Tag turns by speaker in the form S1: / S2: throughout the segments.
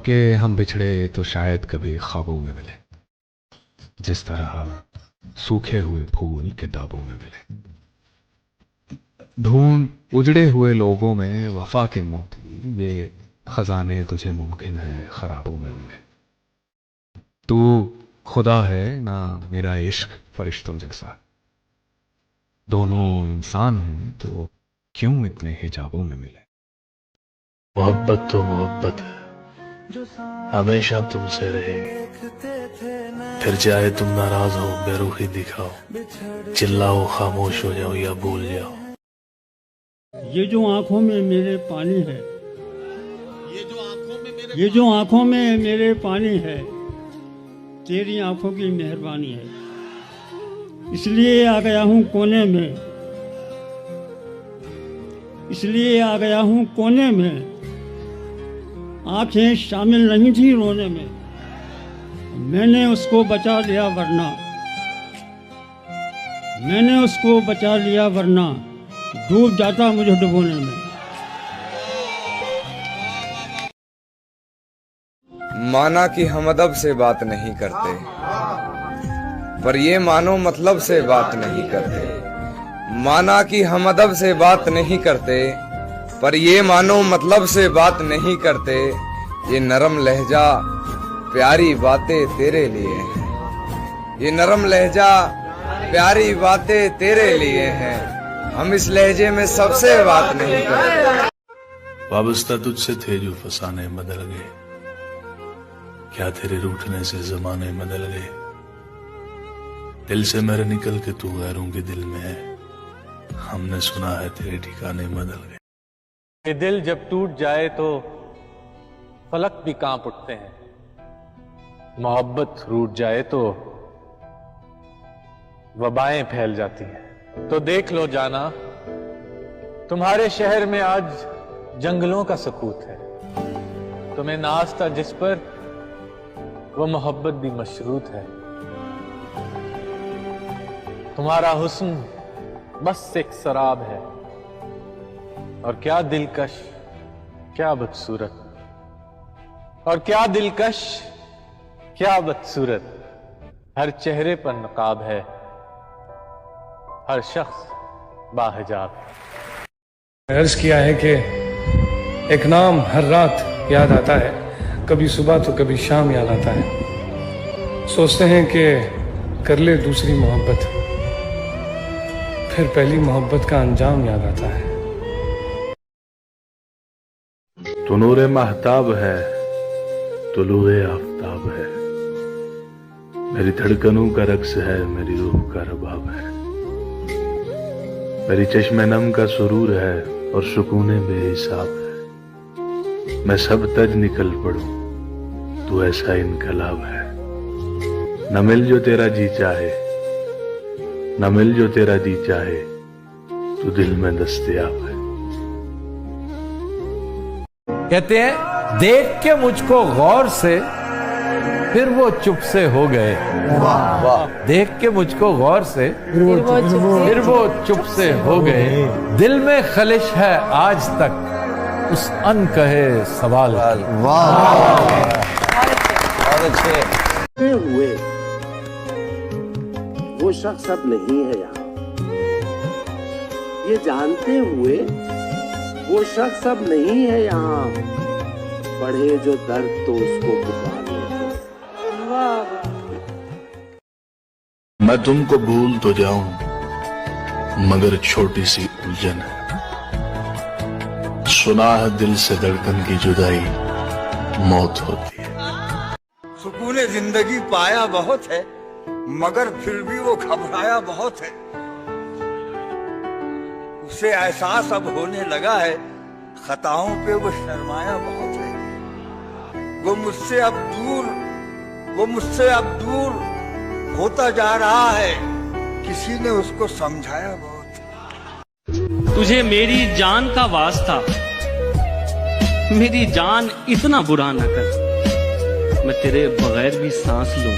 S1: कि हम बिछड़े तो शायद कभी ख्वाबों में मिले, जिस तरह सूखे हुए फूल किताबों में मिले। ढूंढ उजड़े हुए लोगों में वफा के मोती, ये खजाने तुझे मुमकिन है खराबों में मिले। तू खुदा है ना मेरा इश्क फरिश्तों जैसा, दोनों इंसान हैं तो क्यों इतने हिजाबों में मिले।
S2: मोहब्बत तो मोहब्बत है, हमेशा तुमसे रहेगी। फिर चाहे तुम नाराज हो, बेरुखी दिखाओ, चिल्लाओ, खामोश हो जाओ या भूल जाओ।
S3: ये जो आंखों में मेरे पानी है, ये जो आंखों में मेरे पानी है, तेरी आंखों की मेहरबानी है। इसलिए आ गया हूँ कोने में, इसलिए आ गया हूँ कोने में। आंखें शामिल नहीं थी रोने में, मैंने उसको बचा लिया वरना, मैंने उसको बचा लिया वरना डूब जाता मुझे डुबोने में।
S4: माना कि हम अदब से बात नहीं करते, पर ये मानो मतलब से बात नहीं करते। माना कि हम अदब से बात नहीं करते, पर ये मानो मतलब से बात नहीं करते। ये नरम लहजा प्यारी बातें तेरे लिए हैं, ये नरम लहजा प्यारी बातें तेरे लिए हैं। हम इस लहजे में सबसे बात नहीं करते।
S2: वाबस्ता तुझसे थे जो फसाने बदल गए, क्या तेरे रूठने से जमाने बदल गए। दिल से मेरे निकल के तू गैरों के दिल में है, हमने सुना है तेरे ठिकाने बदल गए।
S5: ये दिल जब टूट जाए तो फलक भी कांप उठते हैं, मोहब्बत रूठ जाए तो वबाएं फैल जाती हैं। तो देख लो जाना, तुम्हारे शहर में आज जंगलों का सकूत है। तुम्हें नाज था जिस पर, वो मोहब्बत भी मशरूत है। तुम्हारा हुस्न बस एक शराब है, और क्या दिलकश क्या बदसूरत, और क्या दिलकश क्या बदसूरत। हर चेहरे पर नकाब है, हर शख्स बाहिजाब है।
S6: अर्ज किया है कि एक नाम हर रात याद आता है, कभी सुबह तो कभी शाम याद आता है। सोचते हैं कि कर ले दूसरी मोहब्बत, फिर पहली मोहब्बत का अंजाम याद आता है।
S2: तो नूरे महताब है, तुलूए आफ्ताब है, मेरी धड़कनों का रक्स है, मेरी रूह का रबाब है। मेरी चश्मे नम का सुरूर है और सुकूने बेहिसाब है। मैं सब तज निकल पड़ूं, तू ऐसा इनकलाब है। न मिल जो तेरा जी चाहे, न मिल जो तेरा जी चाहे, तू दिल में दस्तयाब है।
S7: कहते हैं देख के मुझको गौर से, फिर वो चुप से हो गए। वाह। देख के मुझको गौर से, फिर वो चुप से हो गए। दिल में खलिश है आज तक उस अनकहे सवाल की। वाह।
S8: हुए वो शख्स अब नहीं है यहाँ, ये जानते हुए वो शख्स अब नहीं है यहाँ। बढ़े जो दर्द तो उसको पुकारे।
S2: मैं तुमको भूल तो जाऊं, मगर छोटी सी उलझन है। सुना है दिल से धड़कन की जुदाई मौत होती है।
S9: सुकूने जिंदगी पाया बहुत है, मगर फिर भी वो घबराया बहुत है। उसे एहसास अब होने लगा है, खताओं पे वो शर्माया बहुत है। वो मुझसे अब दूर होता जा रहा है, किसी ने उसको समझाया बहुत।
S3: तुझे मेरी जान का वास्ता, मेरी जान इतना बुरा न कर, मैं तेरे बगैर भी सांस लूं,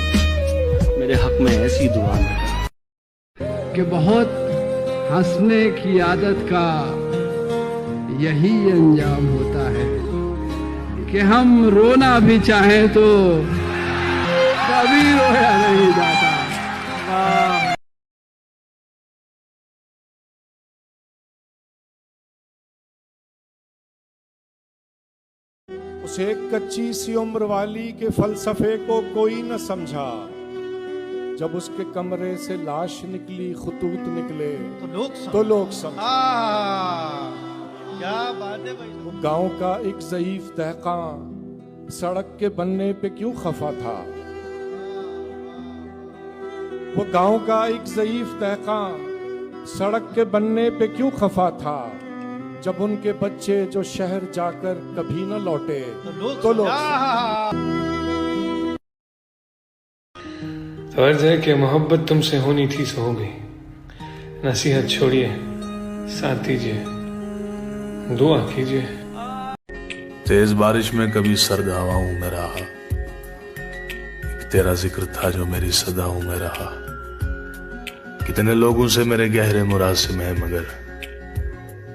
S3: मेरे हक में ऐसी दुआ न कर।
S10: कि बहुत हंसने की आदत का यही अंजाम होता है, कि हम रोना भी चाहें तो कभी रोया नहीं जाता।
S11: उस एक कच्ची सी उम्र वाली के फलसफे को कोई न समझा। जब उसके कमरे से लाश निकली, खुतूत निकले तो लोग समझे। क्या बात है भाई। वो गांव का एक ज़ईफ दहकां सड़क के बनने पे क्यों खफा था। वो गांव का एक ज़ईफ दहकां सड़क के बनने पे क्यों खफा था। जब उनके बच्चे जो शहर जाकर कभी न लौटे तो लोग
S6: अर्ज है कि मोहब्बत तुमसे होनी थी सो हो गई। नसीहत छोड़िए, साथ दीजिए, दुआ कीजिए।
S2: तेज बारिश में कभी सर्द हवाओं में रहा, एक तेरा जिक्र था जो मेरी सदाओं में रहा। कितने लोगों से मेरे गहरे मुरासिम है, मगर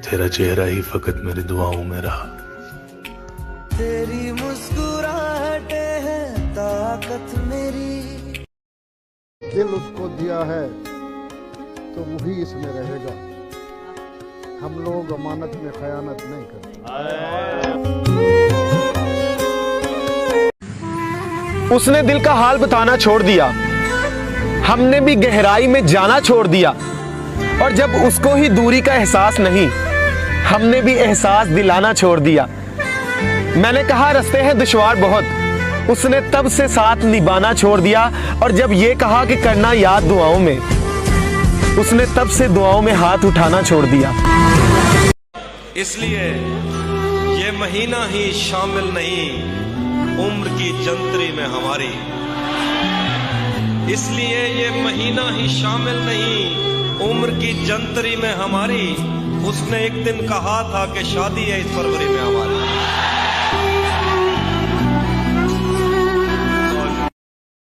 S2: तेरा चेहरा ही फकत मेरी दुआओं में रहा।
S12: तेरी मुस्कुराहटे है ताकत मेरी।
S11: दिल उसको दिया है तो वही इसमें रहेगा। हम लोग अमानत में खयानत नहीं करते।
S13: उसने दिल का हाल बताना छोड़ दिया, हमने भी गहराई में जाना छोड़ दिया। और जब उसको ही दूरी का एहसास नहीं, हमने भी एहसास दिलाना छोड़ दिया। मैंने कहा रास्ते हैं दुश्वार बहुत, उसने तब से साथ निभाना छोड़ दिया। और जब ये कहा कि करना याद दुआओं में, उसने तब से दुआओं में हाथ उठाना छोड़ दिया।
S14: इसलिए ये महीना ही शामिल नहीं उम्र की जंतरी में हमारी। इसलिए ये महीना ही शामिल नहीं उम्र की जंतरी में हमारी। उसने एक दिन कहा था कि शादी है इस फरवरी में हमारी।